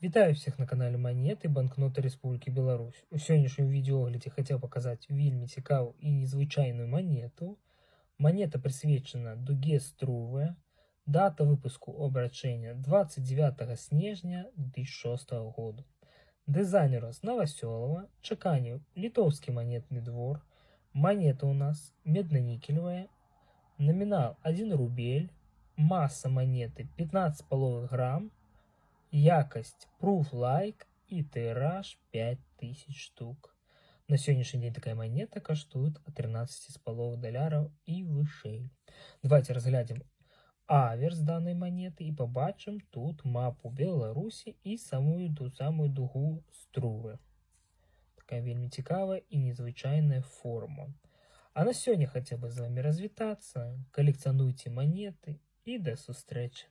Вітаю всіх на каналі Монети Банкноти Республіки Білорусь. У сьогоднішньому відеоогляді хотів показати вельми цікаву і незвичайну монету. Монета присвячена дуге Струве. Дата випуску обращення 29 снежня 2006 года. Дизайнер з Новоселова. Чеканів Литовский монетный двор. Монета у нас медно-никелевая. Номинал 1 рубель. Масса монеты 15,5 грамм. Якость Proof Like и тираж 5000 штук. На сьогоднішній день така монета коштує от $13,5 і вище. Давайте розглянемо аверс даної монети і побачимо тут мапу Білорусі і саму дугу Струве. Така вельми цікава і незвичайна форма. А на сьогодні хотів би з вами розвітатися. Колекціонуйте монети і до зустрічі.